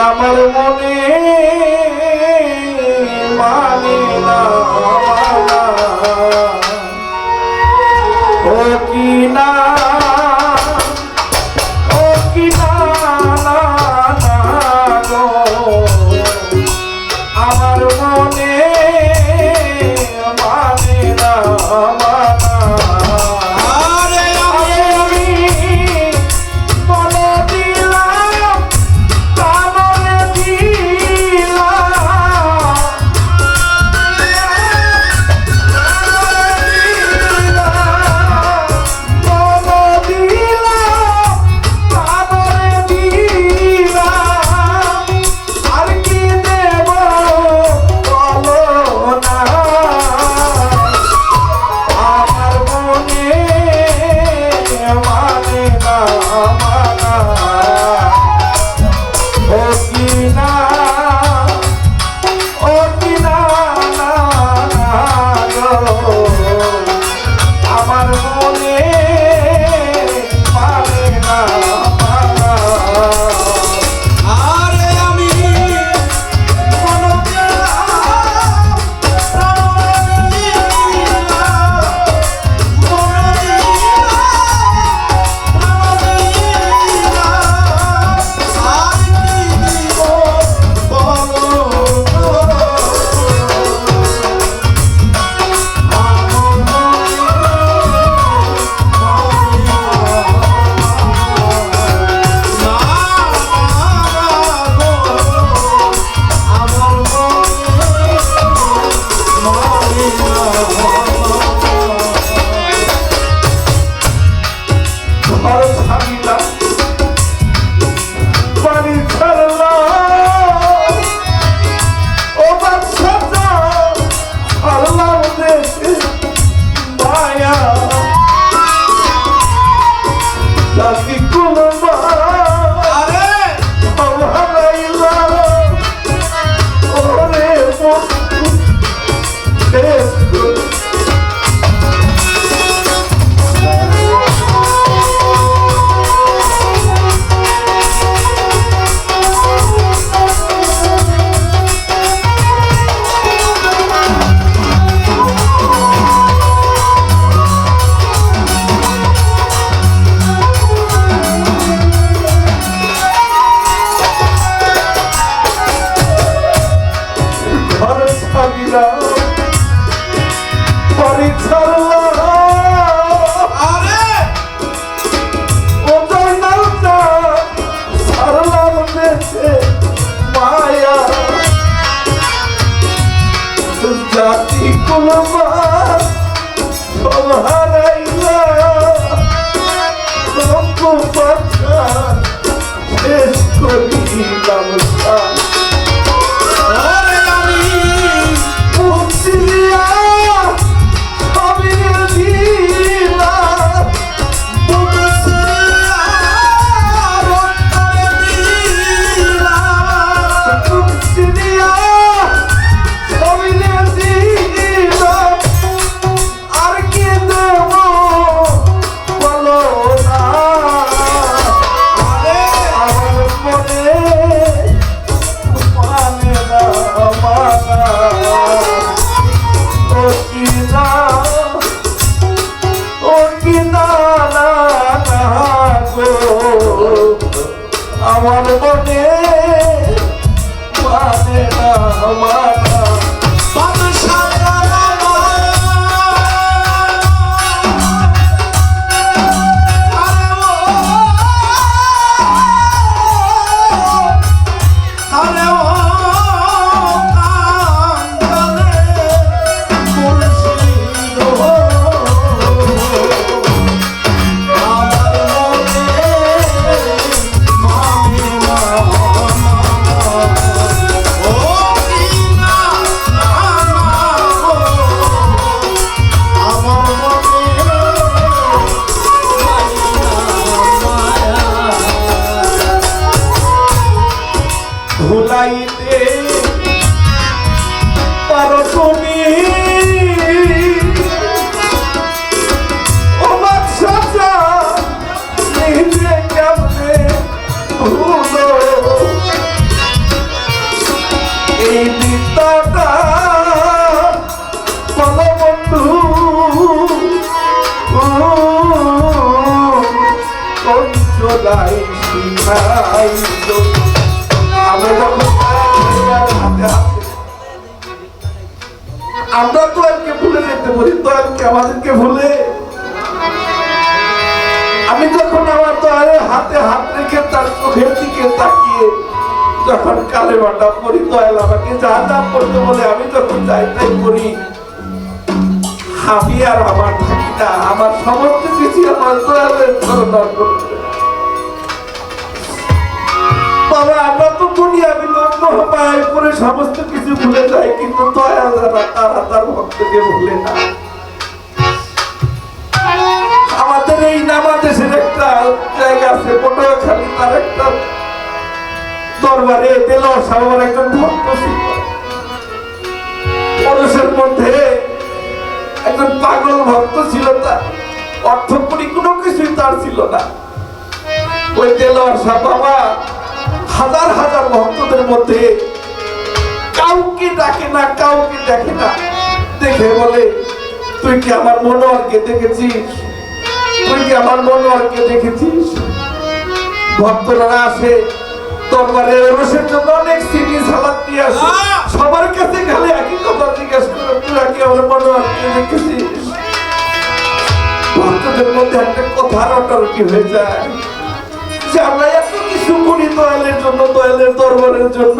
আমার মনে মানে না ও কি না ও কি না না না গো আমার মনে মানে না জাতি কুলমা সব হারাইলা রঙ্গ পাচ্ছা শেষ করিলাম আমরা যখন হাতে হাতে আমরা দয়ালকে ভুলে যেতে পারি, দয়ালকে আমাদেরকে ভুলে। আমি যখন আমার দয়ালের হাতে হাত রেখে তার চোখের দিকে তাকিয়ে যখন কালেমাটা পড়ি, দয়াল আমাকে যা যা করতে বলে আমি যখন যাই তাই করি, আমি আর আমার থাকি না, আমার সমস্ত কিছু আমার দয়ালের চরণ করতে। বাবা, আমরা তো দুনিয়াবি লোক, মোহমায়ায় পড়ে সমস্ত কিছু ভুলে যাই, কিন্তু দয়াল যারা তারা তার ভক্তকে ভুলে না। আমাদের এই নামাদেশের একটা জায়গা আছে পটুয়াখালী, তার একটা দরবারে দেলোয়ার সাহেবের একজন ভক্ত ছিল। মানুষের মধ্যে একজন পাগল ভক্ত ছিল, তার অর্থকরী কোনো কিছুই তার ছিল না। ওই দেলোয়ার সাহেব বাবা হাজার হাজার ভক্তদের মধ্যে কাউকে ডাকে না, কাউকে দেখে না। দেখে বলে, তুই কি আমার মনোয়ারকে দেখেছিস? তুই কি আমার মনোয়ারকে দেখেছিস? ভক্তরা আসে দরবারে রসের জন্য, অনেক সিটি সালাদ দিয়ে আসে, সবার কাছে খালি একই কথা জিজ্ঞেস করে, তুই কি আমার মনোয়ারকে দেখেছিস? ভক্তদের মধ্যে একটা কথা রটারটি হয়ে যায় যে আমরা এত কিছু করি দয়ালের জন্য, দয়ালের দরবারের জন্য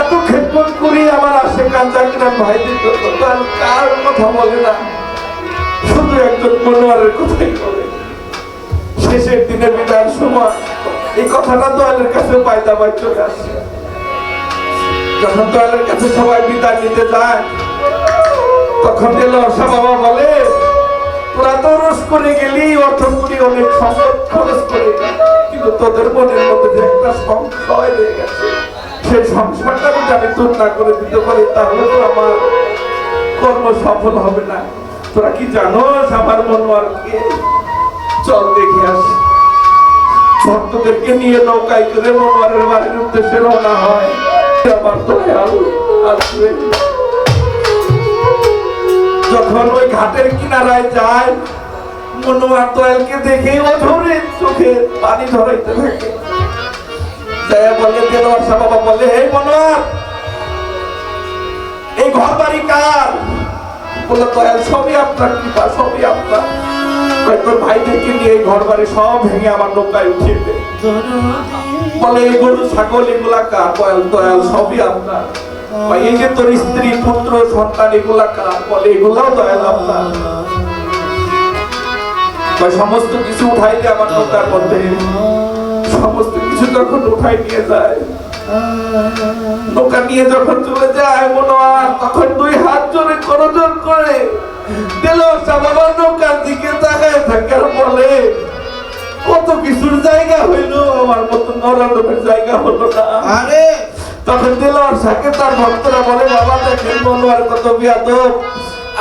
এত খেদমত করি আমার আশেকান জাকিরান ভাইদের জন্য, দয়াল কার কথা বলে না, শুধু একজন মনোয়ারের কথাই বলে। শেষের দিনের বিদায়ের সময় এই কথাটা দয়ালের কাছে পায়দা পাই চলে আসে। যখন দয়ালের কাছে সবাই বিদায় নিতে যায়, তখন দেলোয়ার শাহ বাবা বলে, তোরা তো রোজ করে গেলি, অর্থ করি অনেক সম্পদ খরচ করে, কিন্তু তোদের মনের মধ্যে যে একটা সংশয় রয়ে গেছে, সেই সংশয়টা যদি আমি দূর না করে দিতে পারি, তাহলে তো আমার কর্ম সফল হবে না। তোরা কি জানোস আমার মনোয়ারকে? চল দেখে আসি। ভক্তদেরকে নিয়ে নৌকায় করে মনোয়ারের বাড়ির উদ্দেশ্যে রওনা হয়। আমার দয়াল আসবে। যখন ওই ঘাটের কিনারায় যায়, মনোয়ার দয়ালকে দেখে অঝরে চোখে পানি ধরাইতে থাকে। বলে দেলোয়ার শাহ বাবা বলে, হে মনোয়ার, এই ঘর বাড়ি কার? বলে, দয়াল সবই আপনার কৃপা, সবই আপনার। তোর ভাইদেরকে নিয়ে এই ঘর বাড়ি সব ভেঙে আমার নৌকায় উঠিয়ে দে। বলে, এই গরু ছাগল এগুলা কার? দয়াল দয়াল সবই আপনার। এই যে তোর স্ত্রী পুত্র সন্তান এগুলা কার? বলে, এগুলাও দয়াল আপনার। সমস্ত কিছু উঠাই দিয়ে আমার নৌকার মধ্যে, সমস্ত কিছু যখন উঠাই নিয়ে যায়, নৌকা নিয়ে যখন চলে যায় মনোয়ার, তখন দুই হাত জোরে করজোর করে দেলোয়ার শাহ বাবা নৌকার দিকে তাকায় থাকে আর বলে, কত কিছুর জায়গা হইলো, আমার মতো নরমের জায়গা হলো না। আরে তখন দেলোয়ার শাহকে তার ভক্তরা বলে, বাবা দেখেন মনোয়ার কত বিয়াদব,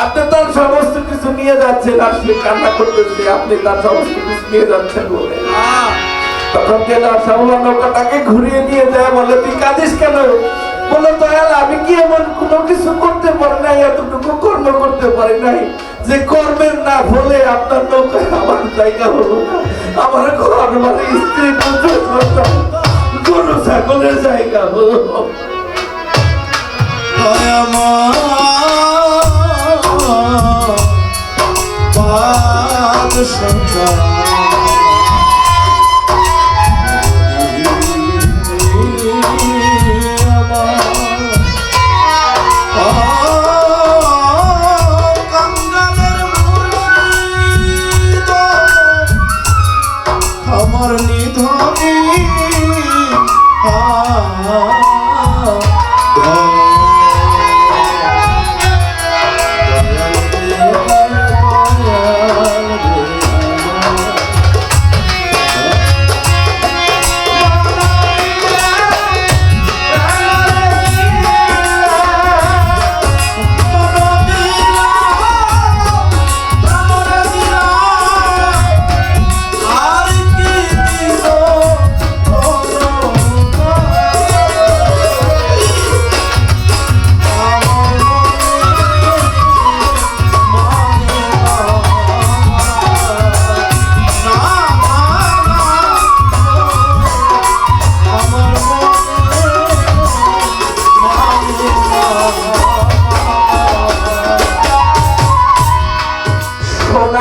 আপনি তার সমস্ত কিছু নিয়ে যাচ্ছেন, আসলে কান্না করতেছে, আপনি তার সমস্ত কিছু নিয়ে যাচ্ছেন বলে। তখন দেলোয়ার শাহ নৌকাটাকে ঘুরিয়ে নিয়ে যায়, বলে, তুই কাঁদিস কেন? বলে, দয়াল আমি কি এমন কোনো কিছু করতে পারি নাই, এতটুকু কর্ম করতে পারি নাই যে কর্মের না ফলে আপনার নৌকায় আমার জায়গা হলো না, আমার ঘর মানে স্ত্রী পুত্র সন্তান গরু ছাগলের জায়গা হলো।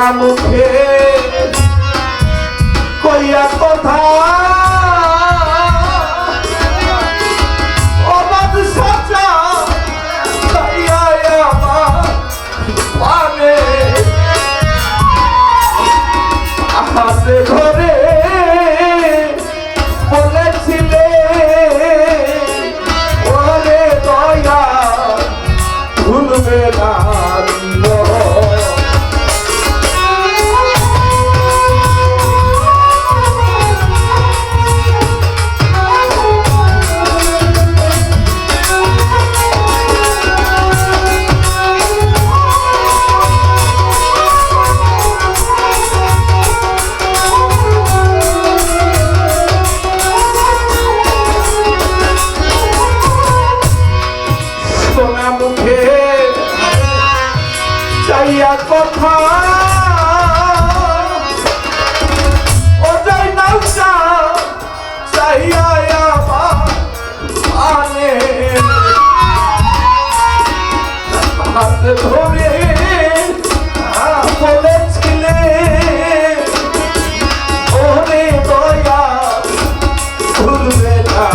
সোনা মুখে কইয়া কথা অবাধ সাজা তাইয়া আমার পানে হাতে ধরে বলেছিলে ওরে দয়া ভুলবে না সোনা মুখে চাইয়া কথা ও যাই নাও চাইয়া আমার আনে হাত ধরে বলেছিলে ওরে দয়া ভুলবে না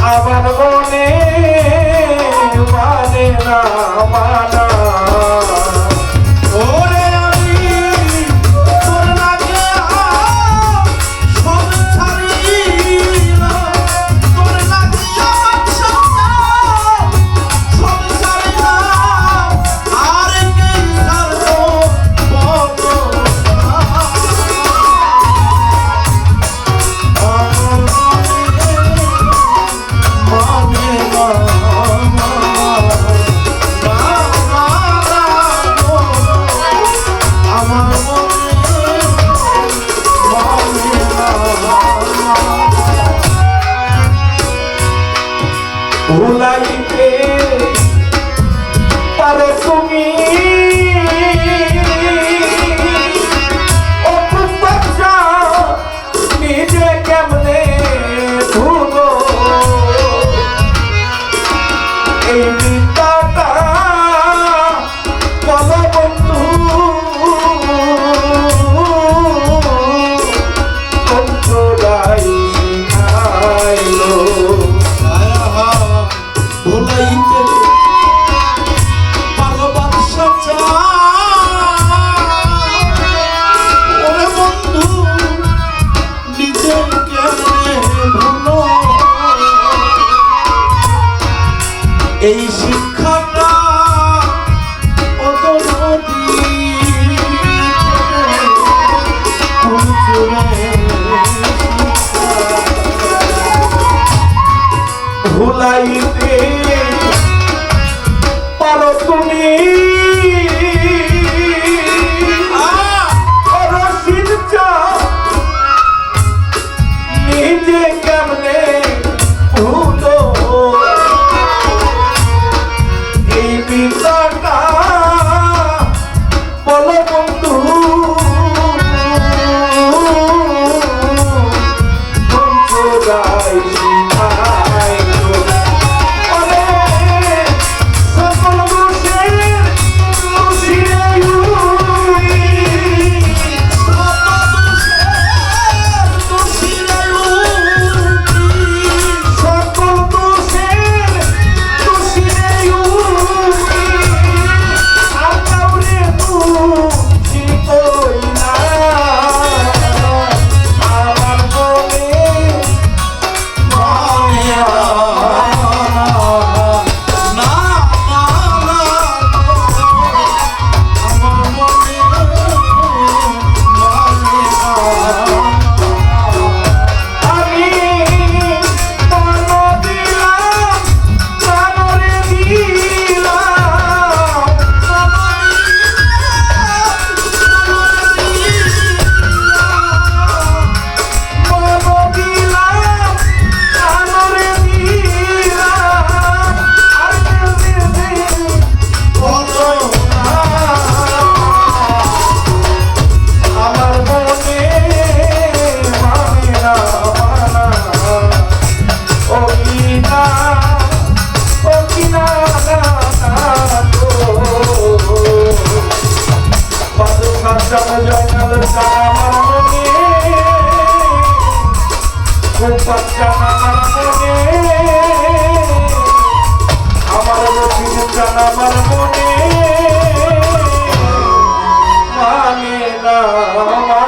আমার মনে মানে না মানা ওরে আমি তোর লাগে সব ছাড়িলাম তোর লাগে সব ছাড়িলাম আর কে ছাড়বো বলো ভুলাইতে পারো তুমি বাচ্চা নিজে কেমনে ভুলো এই বিদ্যাটা বলো বন্ধু কন্ট্রোলাই শিখাইলো ভুলাইতে ভালোবাসা ওরে বন্ধু নিজে কেমনে ভুলো এই শিক্ষাটা কত নদী ভুলাইতে পারো তুমি রশিদ নিজে কেমনে ভুলো এই বিদ্যাটা বলো বন্ধু সকল বাচ্চা আমার মনে আমার রবির জান আমার মনে মানে না